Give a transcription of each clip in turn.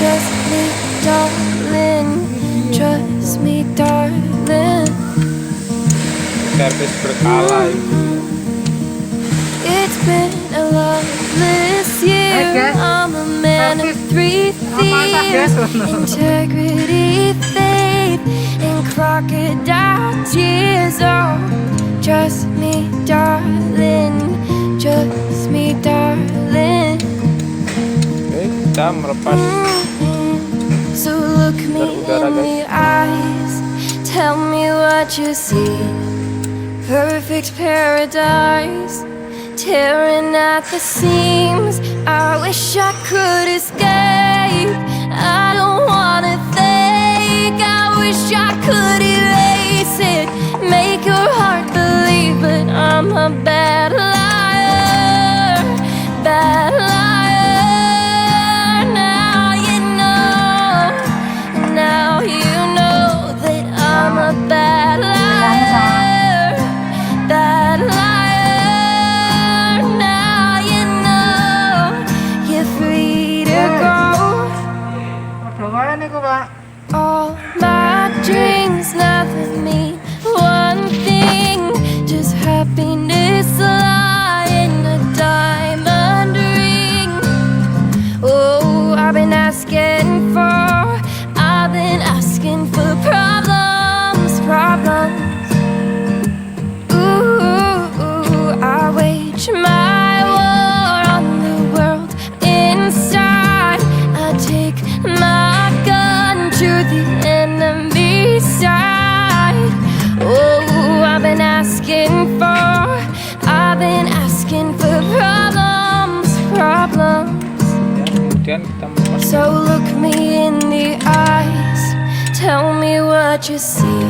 Trust me, darling. Trust me, darling. Servis berkala itu. It's been a loveless year. I'm a man of three thieves: integrity, faith, and crocodile tears. Oh, trust me, darling. Trust me, darling. Kita melepas. So look me in the eyes. Tell me what you see. Perfect paradise, tearing at the seams. I wish I could escape. I don't wanna think. I wish I could erase it, make your heart believe, but I'm a bad liar, bad liar. Now you know, now you know that I'm a bad liar, bad liar. Now you know you're free to go. All my dreams never mean one thing, just happiness lie in a diamond ring. Oh, I've been asking for problems, problems. Ooh, I wage my war on the world inside. I take my gun to the enemy side. Oh, I've been asking for problems, problems. Kemudian kita melepas. So look me in the eyes, tell me what you see.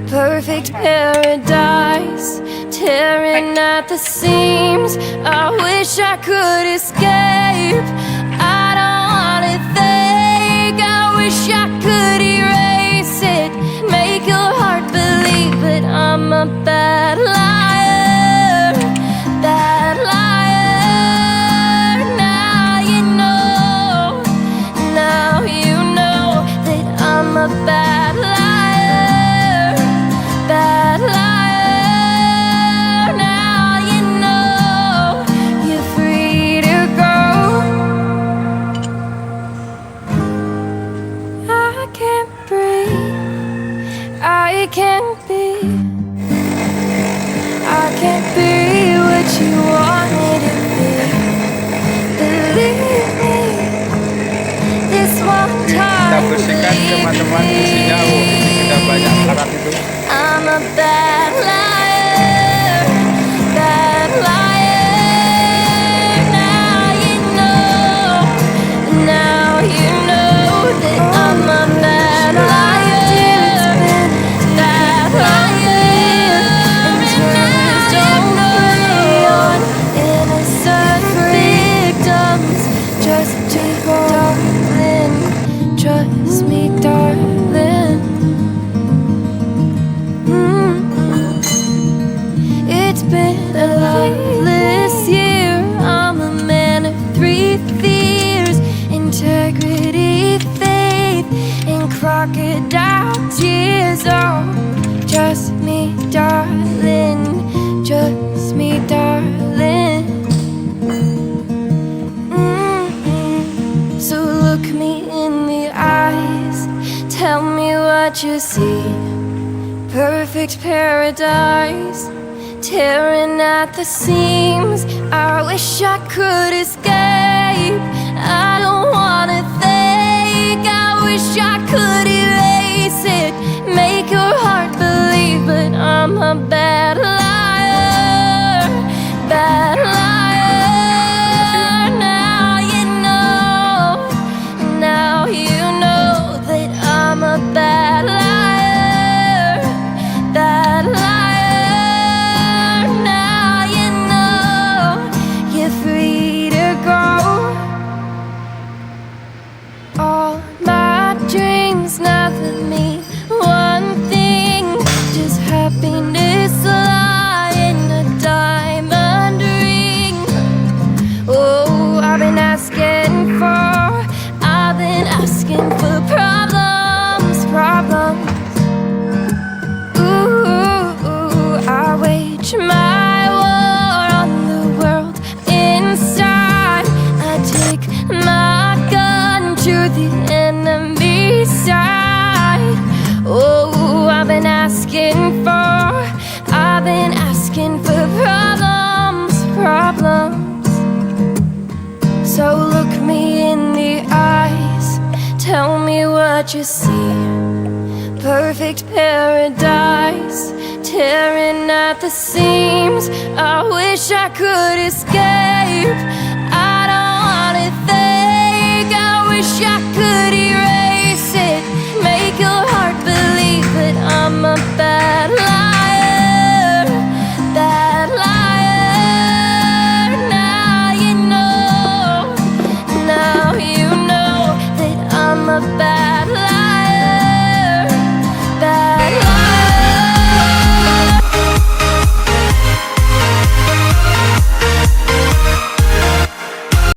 Perfect paradise, tearing at the seams. I wish I could escape. I don't wanna think. I wish I could erase it, make your heart believe, but I'm a bad liar, bad liar. Now you know that I'm a bad liar, bad liar. Now you know you're free to go. I can't breathe, I can't be, I can't be what you want me to be. Believe me, this one time. Kita bersihkan teman-teman isinya. Oh, ini sudah banyak karat itu. I'm a bad liar, bad liar. Now you know that I'm a bad liar, bad liar. And tears don't prey on innocent victims. Trust me, darling. Trust me, darling. It's been a loveless year. I'm a man of three fears: integrity, faith, and crocodile tears. Oh, trust me, darling. Trust me, darling. So look me in the eyes, tell me what you see. Perfect paradise, tearing at the seams. I wish I could escape. I don't wanna think. I wish I could erase it, make your heart believe, but I'm a bad liar, bad liar. Now you know that I'm a bad liar, bad liar. Now you know you're free to go. All my dreams never mean one thing, just happiness. asking for. I've been asking for problems, problems. So look me in the eyes, tell me what you see. Perfect paradise, tearing at the seams. I wish I could escape.